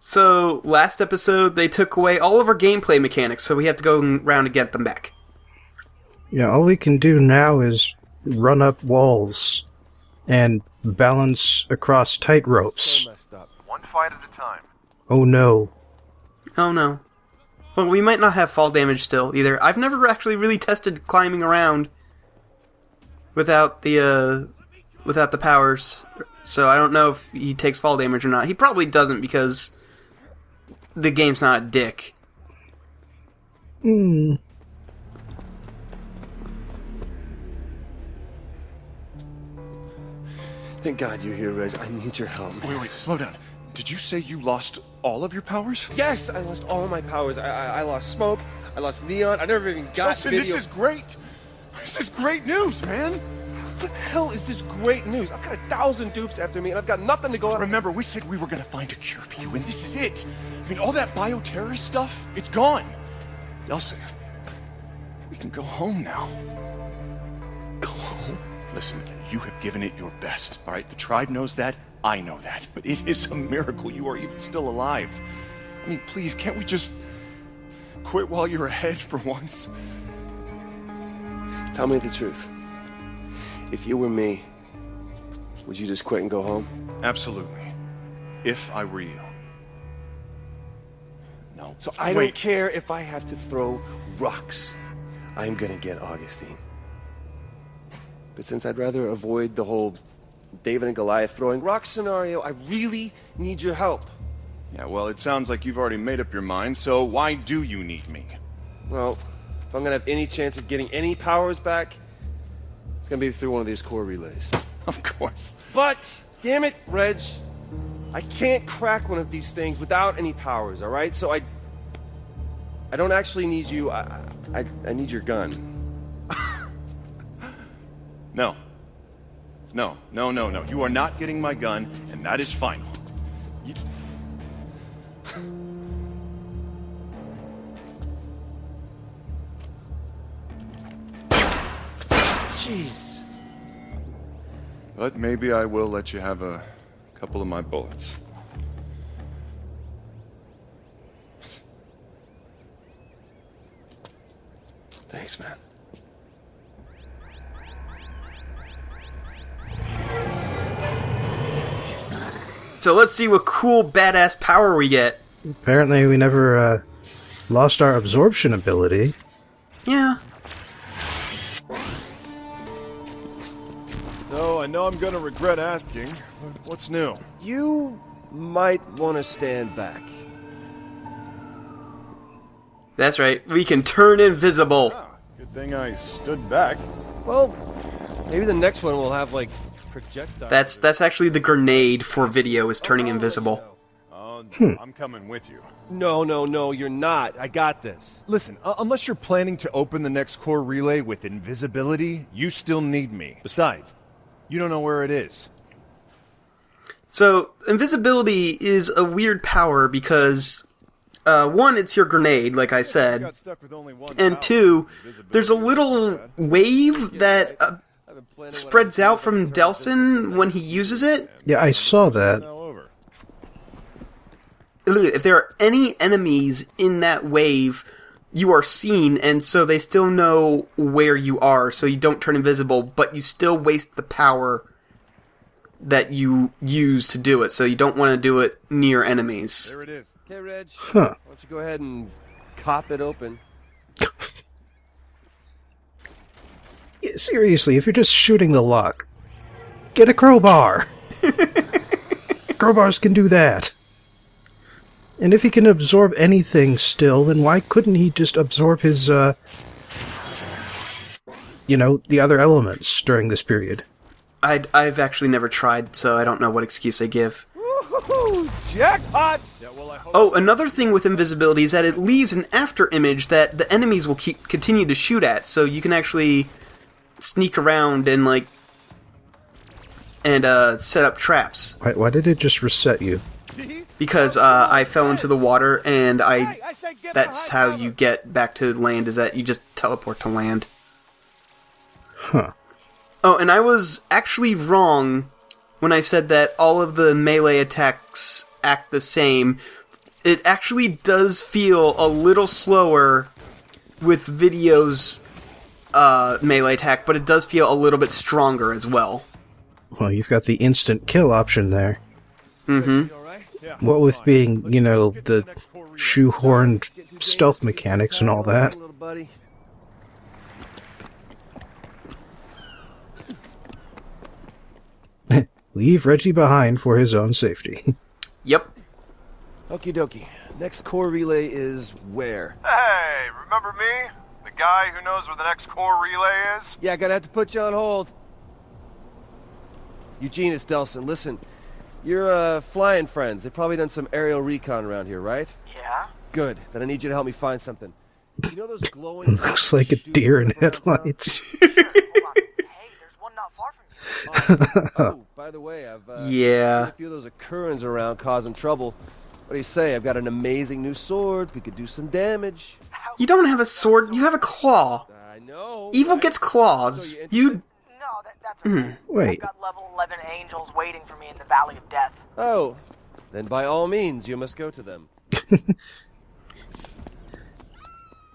So, last episode, they took away all of our gameplay mechanics, so we have to go around and get them back. Yeah, all we can do now is run up walls and balance across tight ropes. So messed up. One fight at a time. Oh no. Oh no. Well, we might not have fall damage still, either. I've never actually really tested climbing around without the powers, so I don't know if he takes fall damage or not. He probably doesn't, because the game's not a dick. Thank God you're here, Reg. I need your help. Wait, slow down. Did you say you lost all of your powers? Yes, I lost all of my powers. I lost smoke. I lost neon. I never even got Listen, video. this is great. This is great news, man. What the hell is this great news? I've got 1,000 dupes after me, and I've got nothing to go on. Remember, we said we were going to find a cure for you, and this is it. I mean, all that bioterrorist stuff, it's gone. Delsin, we can go home now. Go home? Listen, you have given it your best, all right? The tribe knows that. I know that. But it is a miracle you are even still alive. I mean, please, can't we just quit while you're ahead for once? Tell me the truth. If you were me, would you just quit and go home? Absolutely. If I were you. No. So I don't care if I have to throw rocks. I'm gonna get Augustine. But since I'd rather avoid the whole David and Goliath throwing rocks scenario, I really need your help. Yeah, well, it sounds like you've already made up your mind, so why do you need me? Well, if I'm gonna have any chance of getting any powers back, it's gonna be through one of these core relays. Of course. But, damn it, Reg, I can't crack one of these things without any powers, alright? So I don't actually need you, I need your gun. No. No. You are not getting my gun, and that is final. You... Jeez. But maybe I will let you have a couple of my bullets. Thanks, man. So let's see what cool, badass power we get. Apparently we never lost our absorption ability. Yeah. So, I know I'm gonna regret asking, but what's new? You might want to stand back. That's right. We can turn invisible. Ah, good thing I stood back. Well, maybe the next one will have, like, projectile. That's actually the grenade for video, is turning invisible. Oh, I'm coming with you. No, you're not. I got this. Listen, unless you're planning to open the next core relay with invisibility, you still need me. Besides, you don't know where it is. So, invisibility is a weird power because, one, it's your grenade, like I said, and two, there's a little wave that spreads out from Delsin when he uses it. Yeah, I saw that. If there are any enemies in that wave, you are seen, and so they still know where you are, so you don't turn invisible, but you still waste the power that you use to do it, so you don't want to do it near enemies. There it is. Okay, Reg. Huh. Why don't you go ahead and cop it open? Yeah, seriously, if you're just shooting the lock, get a crowbar. Crowbars can do that. And if he can absorb anything still, then why couldn't he just absorb his, the other elements during this period? I've actually never tried, so I don't know what excuse they give. Woo-hoo-hoo! Jackpot! Oh, another thing with invisibility is that it leaves an after image that the enemies will continue to shoot at, so you can actually sneak around and, set up traps. Why did it just reset you? Because I fell into the water, and that's how you get back to land, is that you just teleport to land. Huh. Oh, and I was actually wrong when I said that all of the melee attacks act the same. it actually does feel a little slower with Video's melee attack, but it does feel a little bit stronger as well. Well, you've got the instant kill option there. Mm-hmm. What with being, you know, the shoehorned stealth mechanics and all that. Leave Reggie behind for his own safety. Yep. Okie dokie. Next core relay is where? Hey, remember me? The guy who knows where the next core relay is? Yeah, gonna have to put you on hold. Eugene, it's Delson. Listen, you're flying friends. They've probably done some aerial recon around here, right? Yeah? Good. Then I need you to help me find something. You know those glowing... Looks like a deer in headlights. Hold on. Hey, there's one not far from you. Oh, by the way, I've Yeah. seen a few of those occurrence around causing trouble. What do you say? I've got an amazing new sword. We could do some damage. You don't have a sword, you have a claw. I know. Evil right? gets claws. So You... No, that's okay. Wait. I've got level 11 angels waiting for me in the Valley of Death. Oh, then by all means, you must go to them.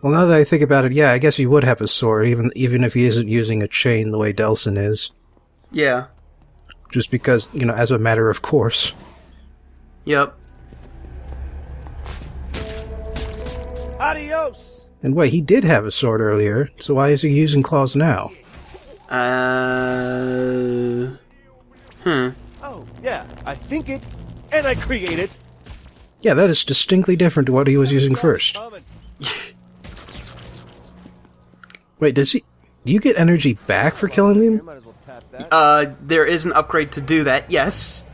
Well, now that I think about it, yeah, I guess he would have a sword, even if he isn't using a chain the way Delson is. Yeah. Just because, you know, as a matter of course. Yep. Adios! And wait, he did have a sword earlier, so why is he using claws now? Oh, yeah, I think it, and I create it. Yeah, that is distinctly different to what he was using first. Wait, do you get energy back for killing them? Might as well tap that. There is an upgrade to do that, yes.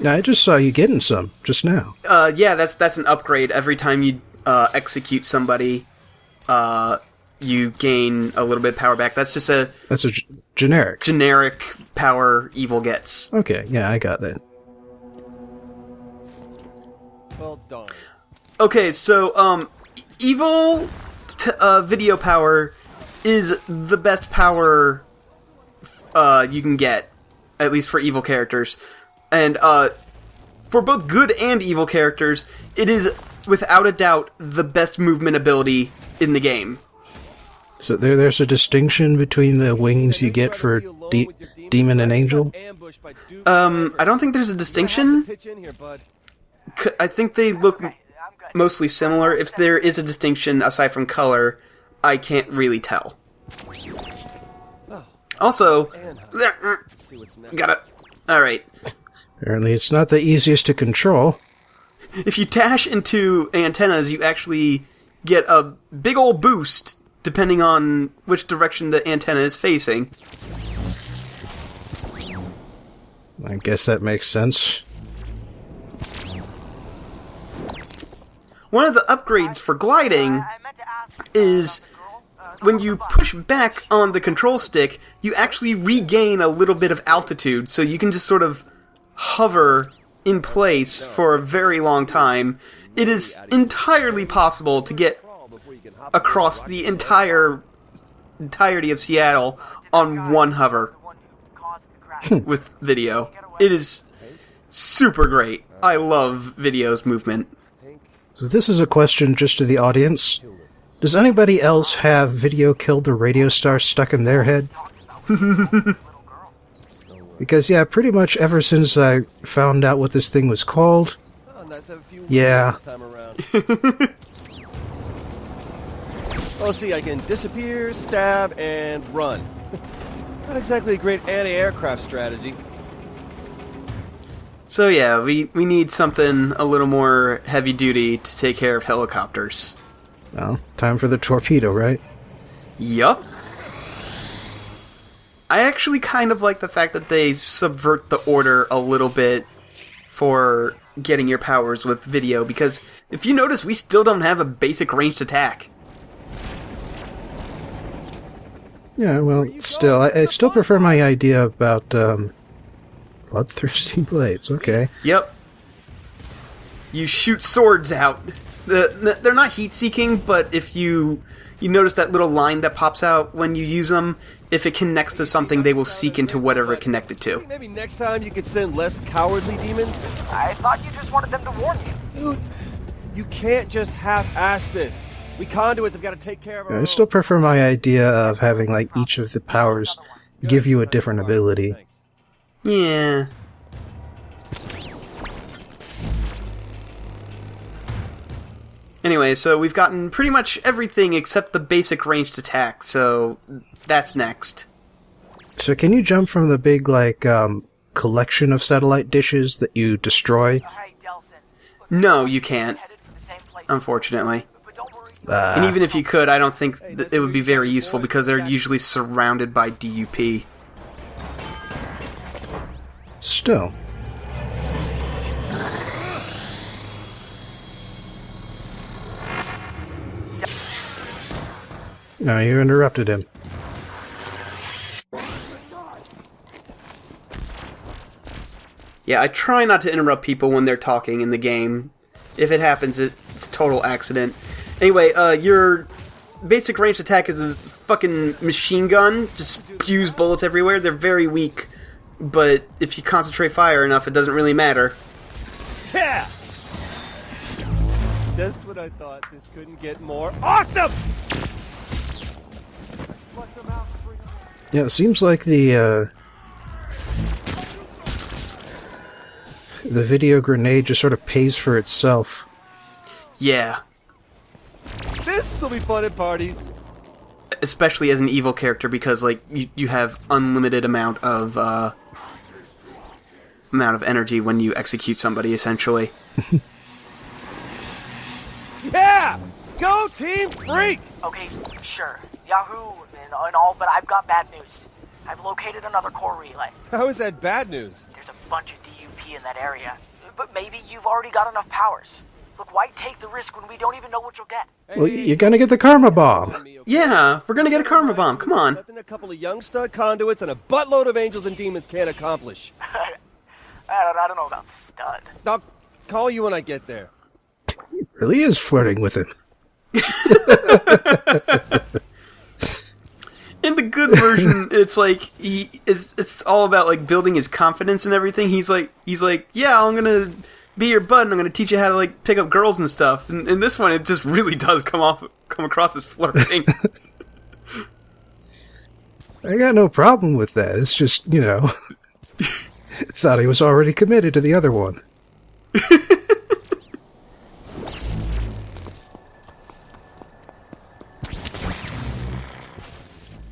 No, I just saw you getting some, just now. Yeah, that's an upgrade. Every time you execute somebody, you gain a little bit of power back. That's just a That's a generic. generic power Evil gets. Okay, yeah, I got that. Well, darn. Okay, so, Evil video power is the best power you can get, at least for evil characters. And for both good and evil characters, it is, without a doubt, the best movement ability in the game. So there's a distinction between the wings you get for demon and angel? I don't think there's a distinction. Pitch in here, bud. I think they look I'm good. mostly similar. If there is a distinction aside from color, I can't really tell. Also, Let's see what's next. got it. Alright. Apparently it's not the easiest to control. If you dash into antennas, you actually get a big ol' boost, depending on which direction the antenna is facing. I guess that makes sense. One of the upgrades for gliding I meant to ask is when you push back on the control stick, you actually regain a little bit of altitude, so you can just sort of hover in place for a very long time. It is entirely possible to get across the entirety of Seattle on one hover the one who caused the crash. with video. It is super great. I love video's movement. So this is a question just to the audience. Does anybody else have video killed the radio star stuck in their head? Because, yeah, pretty much ever since I found out what this thing was called, Oh, nice to have a few Yeah. this time around. Oh, see, I can disappear, stab, and run. Not exactly a great anti-aircraft strategy. So yeah, we need something a little more heavy duty to take care of helicopters. well, time for the torpedo, right? Yup. I actually kind of like the fact that they subvert the order a little bit for getting your powers with video, because if you notice, we still don't have a basic ranged attack. Yeah, well, still, I still prefer my idea about, bloodthirsty blades, okay. Yep. You shoot swords out. They're not heat-seeking, but if you notice that little line that pops out when you use them, if it connects to something, they will seek into whatever it connected to. Maybe next time you could send less cowardly demons? I thought you just wanted them to warn you. Dude, you can't just half-ass this. We conduits have got to take care of our I own. still prefer my idea of having, like, each of the powers give you a different ability. Yeah. Anyway, so we've gotten pretty much everything except the basic ranged attack, so that's next. So can you jump from the big, like, collection of satellite dishes that you destroy? Hey, Delson. Look, No, you can't, headed for the same place. unfortunately. But don't worry. And even if you could, I don't think that it would be very useful because they're usually surrounded by DUP. Still. No, you interrupted him. Yeah, I try not to interrupt people when they're talking in the game. If it happens, it's total accident. Anyway, your basic ranged attack is a fucking machine gun. Just spews bullets everywhere. They're very weak. But if you concentrate fire enough, it doesn't really matter. Yeah! Just what I thought. This couldn't get more awesome! Yeah, it seems like the video grenade just sort of pays for itself. Yeah. This'll be fun at parties. Especially as an evil character, because, like, you have unlimited amount of energy when you execute somebody, essentially. Yeah! Go Team Freak! Okay, sure. Yahoo and all, but I've got bad news. I've located another core relay. How is that bad news? There's a bunch of DUP in that area. But maybe you've already got enough powers. Look, why take the risk when we don't even know what you'll get? Well, you're gonna get the karma bomb. Yeah, we're gonna get a karma bomb, come on. Nothing a couple of young stud conduits and a buttload of angels and demons can't accomplish. I don't know about stud. I'll call you when I get there. Really is flirting with him. In the good version, it's like it's all about like building his confidence and everything. He's like, yeah, I'm gonna be your bud and I'm gonna teach you how to like pick up girls and stuff. And in this one, it just really does come across as flirting. I got no problem with that. It's just, you know, thought he was already committed to the other one.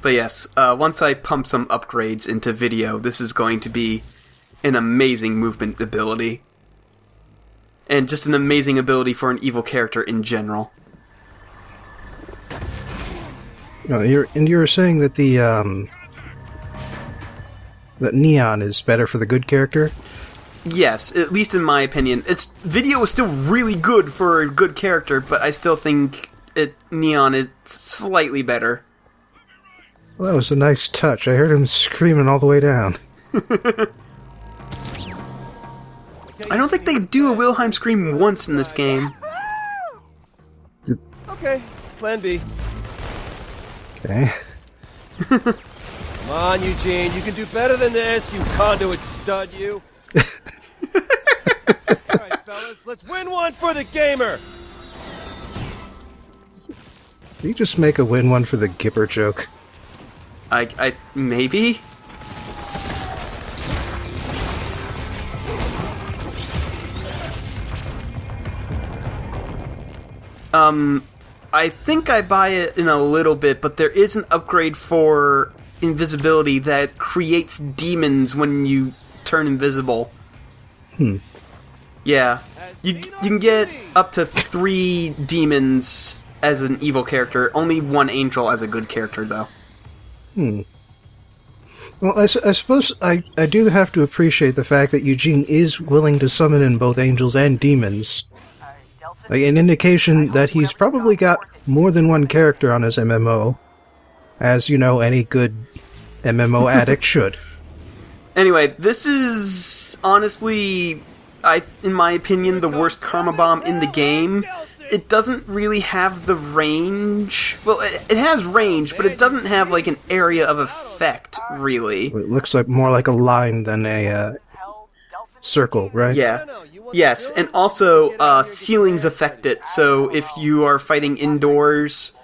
But yes, once I pump some upgrades into video, this is going to be an amazing movement ability. And just an amazing ability for an evil character in general. No, you were saying that the that Neon is better for the good character? Yes, at least in my opinion. Its video is still really good for a good character, but I still think Neon is slightly better. Well, that was a nice touch. I heard him screaming all the way down. I don't think they do a Wilhelm scream once in this game. Okay, plan B. Okay. Come on, Eugene, you can do better than this, you conduit stud, you. Alright, fellas, let's win one for the gamer! Did you just make a win one for the Gipper joke? I maybe? I think I buy it in a little bit, but there is an upgrade for invisibility that creates demons when you turn invisible. Yeah. You can get up to 3 demons as an evil character. Only 1 angel as a good character, though. Well, I suppose I do have to appreciate the fact that Eugene is willing to summon in both angels and demons. Like an indication that he's probably got more than one character on his MMO. As, you know, any good MMO addict should. Anyway, this is honestly, in my opinion, the worst karma bomb in the game. It doesn't really have the range. Well, it has range, but it doesn't have like an area of effect, really. It looks like more like a line than a circle, right? Yeah. Yes, and also ceilings affect it. So if you are fighting indoors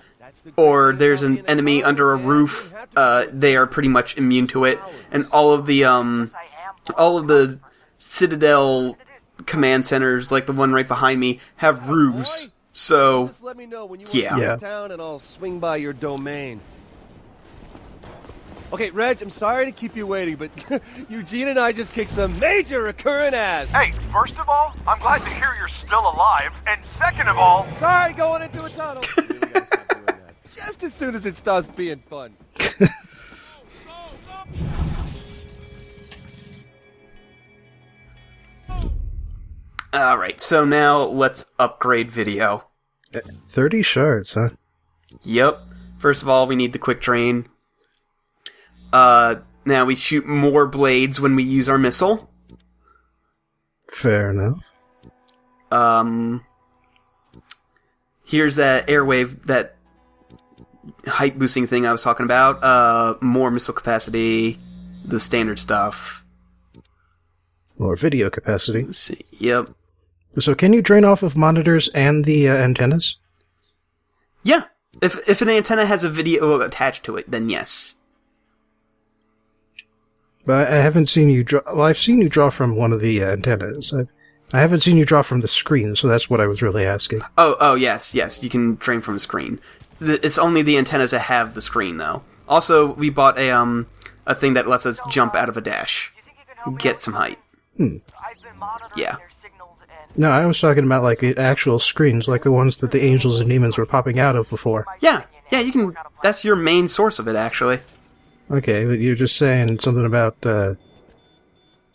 or there's an enemy under a roof, they are pretty much immune to it. And all of the Citadel command centers, like the one right behind me, have roofs. So Just let me know when you Yeah. want to Yeah. town and I'll swing by your domain. Okay, Reg, I'm sorry to keep you waiting, but Eugene and I just kicked some major recurrent ass. Hey, first of all, I'm glad to hear you're still alive. And second of all, Sorry, going into a tunnel. You gotta stop doing that. Just as soon as it starts being fun. alright, so now let's upgrade video. 30 shards, huh? Yep. First of all, we need the quick drain. Now we shoot more blades when we use our missile. Fair enough. Here's that airwave, that height boosting thing I was talking about. More missile capacity, the standard stuff. More video capacity. Let's see. Yep. So can you drain off of monitors and the antennas? Yeah. If an antenna has a video attached to it, then yes. But I haven't seen you draw... Well, I've seen you draw from one of the antennas. I haven't seen you draw from the screen, so that's what I was really asking. Oh, yes. You can drain from a screen. It's only the antennas that have the screen, though. Also, we bought a thing that lets us jump out of a dash. Get some height. Yeah. No, I was talking about, like, the actual screens, like the ones that the angels and demons were popping out of before. Yeah, you can... That's your main source of it, actually. Okay, but you're just saying something about,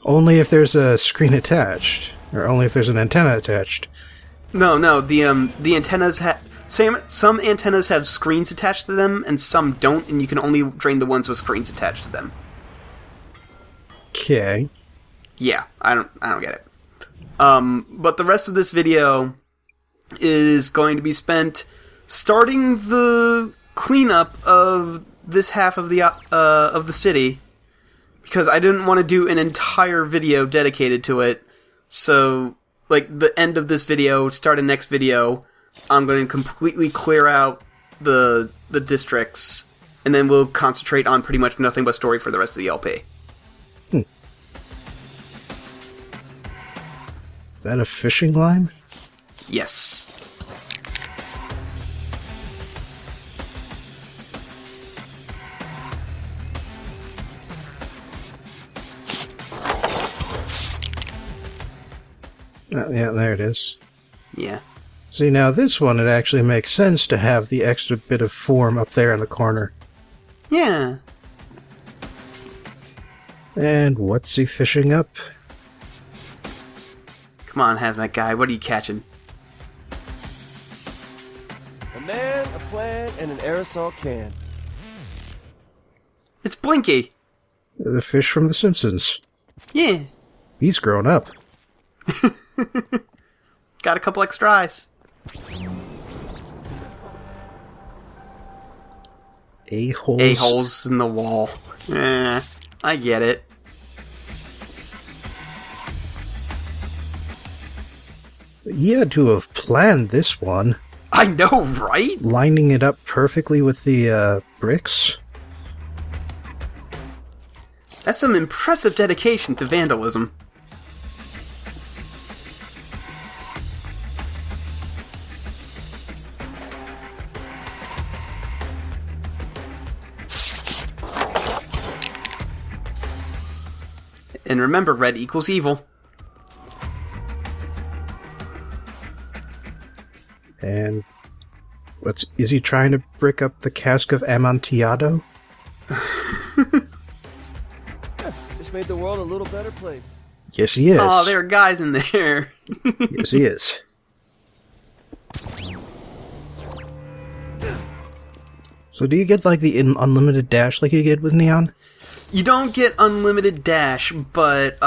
only if there's a screen attached, or only if there's an antenna attached. No, the antennas have... Some antennas have screens attached to them, and some don't, and you can only drain the ones with screens attached to them. Okay. Yeah, I don't get it. But the rest of this video is going to be spent starting the cleanup of this half of the city, because I didn't want to do an entire video dedicated to it. So, like, the end of this video, start a next video, I'm going to completely clear out the districts, and then we'll concentrate on pretty much nothing but story for the rest of the LP. Is that a fishing line? Yes. Yeah, there it is. Yeah. See, now this one, it actually makes sense to have the extra bit of form up there in the corner. Yeah. And what's he fishing up? Come on, Hazmat Guy, what are you catching? A man, a plan, and an aerosol can. It's Blinky! The fish from The Simpsons. Yeah. He's grown up. Got a couple extra eyes. A-holes. A-holes in the wall. I get it. He had to have planned this one. I know, right? Lining it up perfectly with the bricks. That's some impressive dedication to vandalism. And remember, red equals evil. And is he trying to brick up the cask of Amontillado? Just made the world a little better place. Yes, he is. Oh, there are guys in there. Yes, he is. So do you get, like, the unlimited dash like you get with Neon? You don't get unlimited dash, but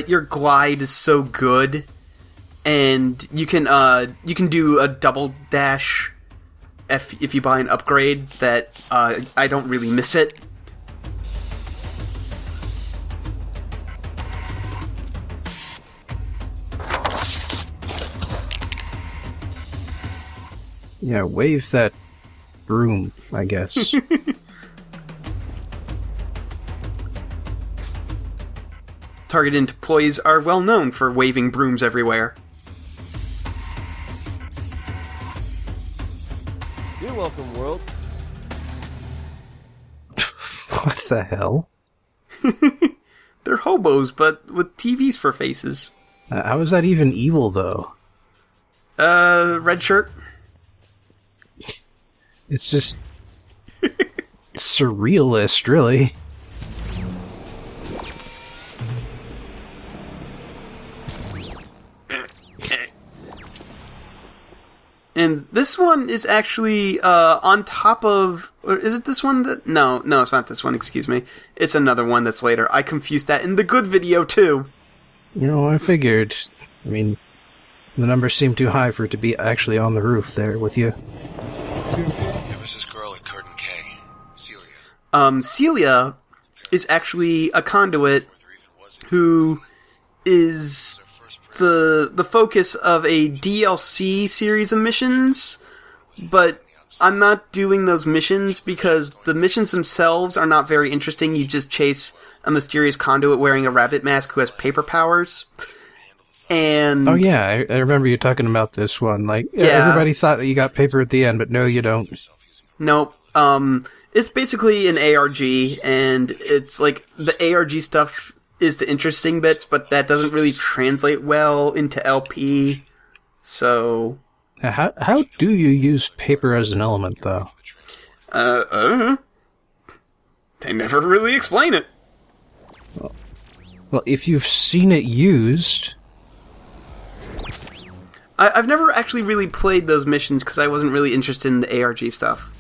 your glide is so good, and you can do a double dash if you buy an upgrade that I don't really miss it. Yeah, wave that broom, I guess. Target employees are well known for waving brooms everywhere. You're welcome, world. What the hell? They're hobos, but with TVs for faces. How is that even evil, though? Red shirt. It's just surrealist, really. And this one is actually on top of... Or is it this one that... No, it's not this one, excuse me. It's another one that's later. I confused that in the good video, too. You know, I figured. I mean, the numbers seem too high for it to be actually on the roof there with you. It was this girl at Curtain K, Celia. Celia is actually a conduit who is the focus of a DLC series of missions, but I'm not doing those missions because the missions themselves are not very interesting. You just chase a mysterious conduit wearing a rabbit mask who has paper powers. And oh yeah, I remember you talking about this one. Like, Yeah. everybody thought that you got paper at the end, but no, you don't. nope. It's basically an ARG, and it's like the ARG stuff is the interesting bits, but that doesn't really translate well into LP. So, How do you use paper as an element, though? They never really explain it. Well, if you've seen it used... I've never actually really played those missions because I wasn't really interested in the ARG stuff.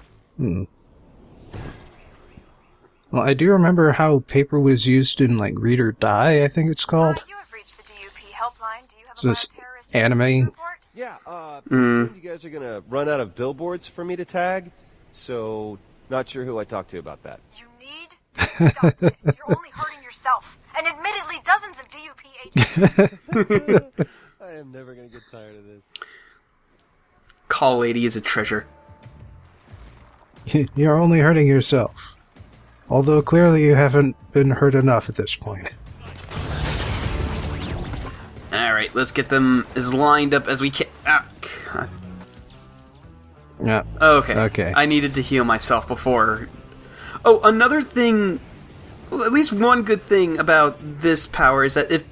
Well, I do remember how paper was used in, like, Read or Die, I think it's called. You have reached the DUP helpline. Do you have It's a this bioterrorist anime. report? Yeah, soon you guys are gonna run out of billboards for me to tag, so not sure who I talked to about that. You need to stop this. You're only hurting yourself and admittedly dozens of DUP agents. I am never gonna get tired of this. Call Lady is a treasure. You're only hurting yourself. Although clearly you haven't been hurt enough at this point. Alright, let's get them as lined up as we can. Ah, God. Yeah. Okay. I needed to heal myself before. Oh, another thing, at least one good thing about this power is that if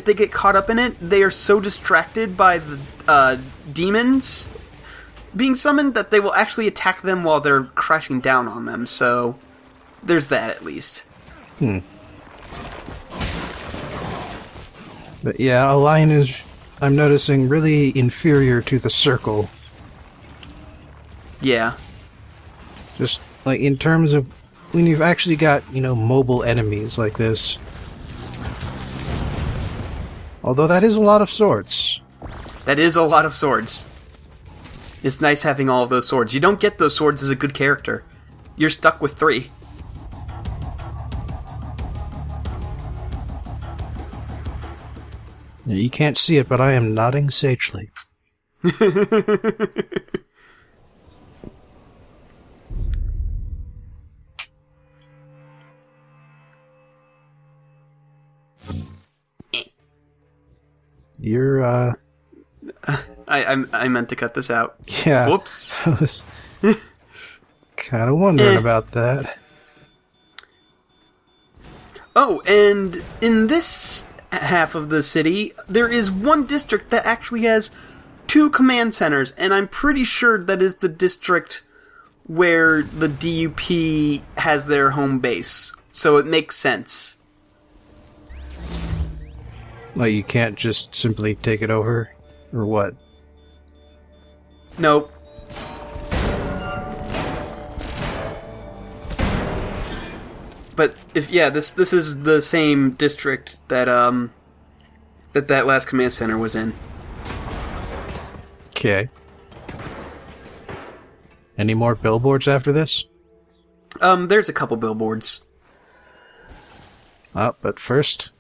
they get caught up in it, they are so distracted by the demons being summoned that they will actually attack them while they're crashing down on them. So there's that at least. But yeah, a line is, I'm noticing, really inferior to the circle. Yeah. Just, like, in terms of when you've actually got, mobile enemies like this. Although that is a lot of swords. That is a lot of swords. It's nice having all of those swords. You don't get those swords as a good character. You're stuck with 3. Yeah, you can't see it, but I am nodding sagely. You're, I meant to cut this out. yeah. Whoops. I was kind of wondering about that. Oh, and in this half of the city, there is one district that actually has 2 command centers, and I'm pretty sure that is the district where the DUP has their home base. So it makes sense. Like, you can't just simply take it over? Or what? Nope. But if this is the same district that that last command center was in. Okay. Any more billboards after this? There's a couple billboards. But first,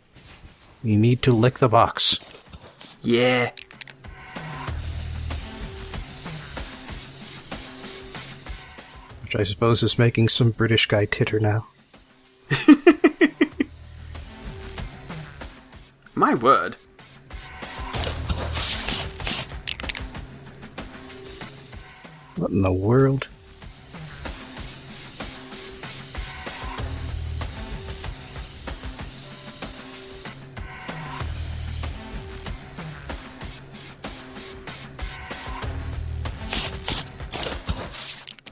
you need to lick the box. Yeah. Which I suppose is making some British guy titter now. My word. What in the world?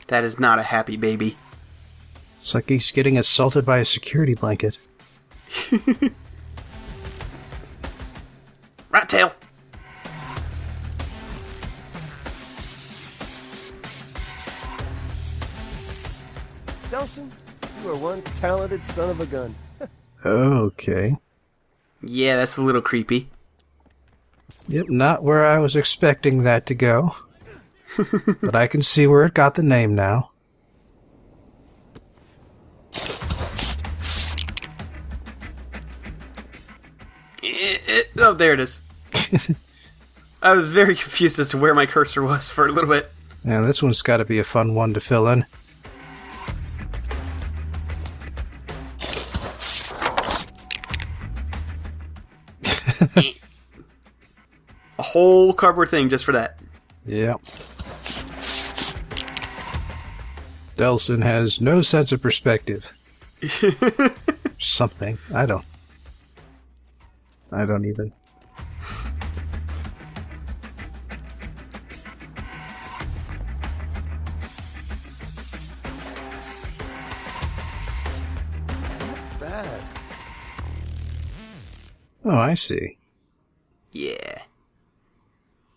That is not a happy baby. It's like he's getting assaulted by a security blanket. Rat tail! Delson, you are one talented son of a gun. Okay. Yeah, that's a little creepy. Yep, not where I was expecting that to go. But I can see where it got the name now. Oh, there it is. I was very confused as to where my cursor was for a little bit. Yeah, this one's got to be a fun one to fill in. A whole cardboard thing just for that. Yep. Delson has no sense of perspective. Something. I don't even. Bad. Oh, I see. Yeah.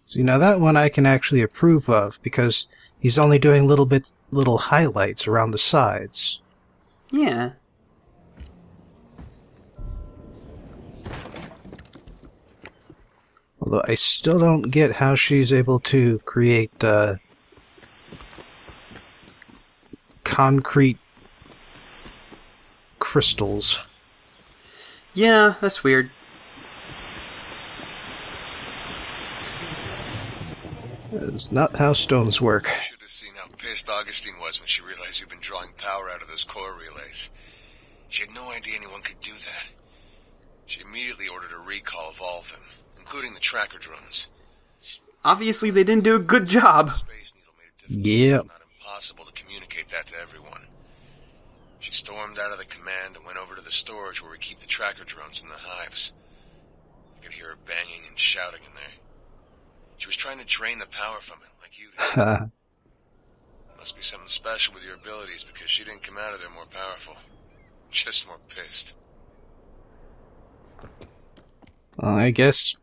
See, now that one I can actually approve of, because he's only doing little highlights around the sides. Yeah. Although I still don't get how she's able to create, concrete crystals. Yeah, that's weird. That's not how stones work. Should have seen how pissed Augustine was when she realized you've been drawing power out of those core relays. She had no idea anyone could do that. She immediately ordered a recall of all of them, including the tracker drones. Obviously, they didn't do a good job. Space Needle made it difficult, Yep. but not impossible to communicate that to everyone. She stormed out of the command and went over to the storage where we keep the tracker drones in the hives. I could hear her banging and shouting in there. She was trying to drain the power from it, like you did. Must be something special with your abilities, because she didn't come out of there more powerful. Just more pissed. Well, I guess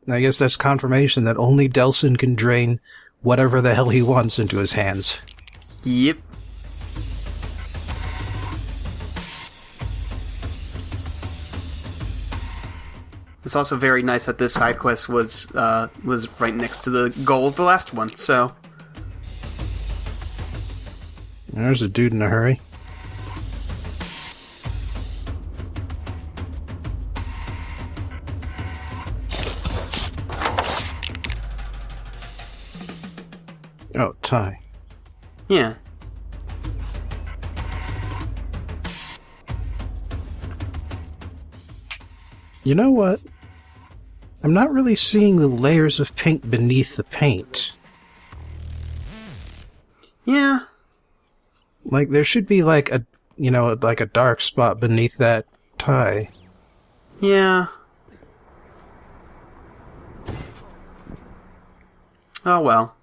that's confirmation that only Delson can drain whatever the hell he wants into his hands. Yep. It's also very nice that this side quest was right next to the goal of the last one, so... There's a dude in a hurry. Oh, Ty. Yeah. You know what? I'm not really seeing the layers of pink beneath the paint. Yeah. Like, there should be like a dark spot beneath that tie. Yeah. Oh well.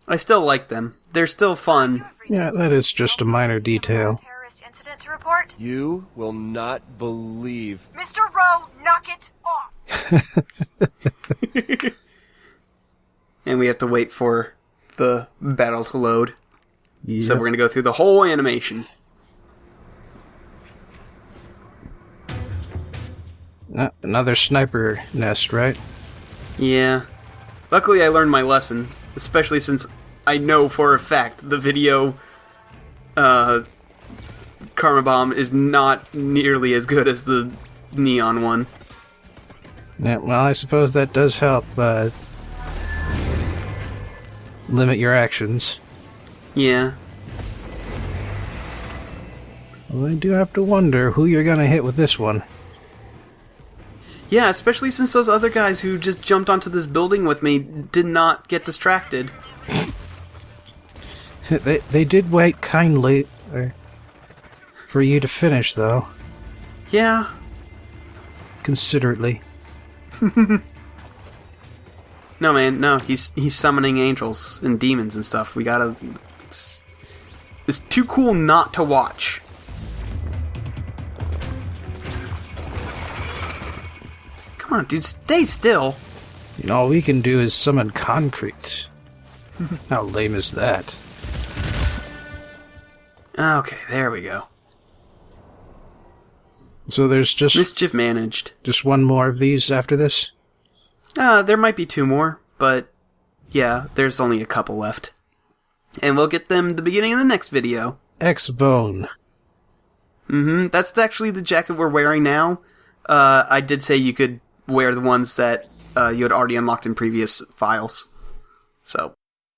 I still like them. They're still fun. Yeah, that is just a minor detail. Terrorist incident to report. You will not believe. Mr. Rowe, knock it off. And we have to wait for the battle to load. Yep. So we're going to go through the whole animation. Another sniper nest, right? Yeah. Luckily I learned my lesson, especially since I know for a fact the video Karma Bomb is not nearly as good as the neon one. Yeah, well, I suppose that does help limit your actions. Yeah. Well, I do have to wonder who you're gonna hit with this one. Yeah, especially since those other guys who just jumped onto this building with me did not get distracted. They did wait kindly for you to finish, though. Yeah. Considerately. No, man, no. He's summoning angels and demons and stuff. We gotta... It's too cool not to watch. Come on, dude, stay still. And all we can do is summon concrete. How lame is that? Okay, there we go. So there's just Mischief managed. just one more of these after this? There might be 2 more, but yeah, there's only a couple left. And we'll get them at the beginning of the next video. X-Bone. That's actually the jacket we're wearing now. I did say you could wear the ones that you had already unlocked in previous files. So,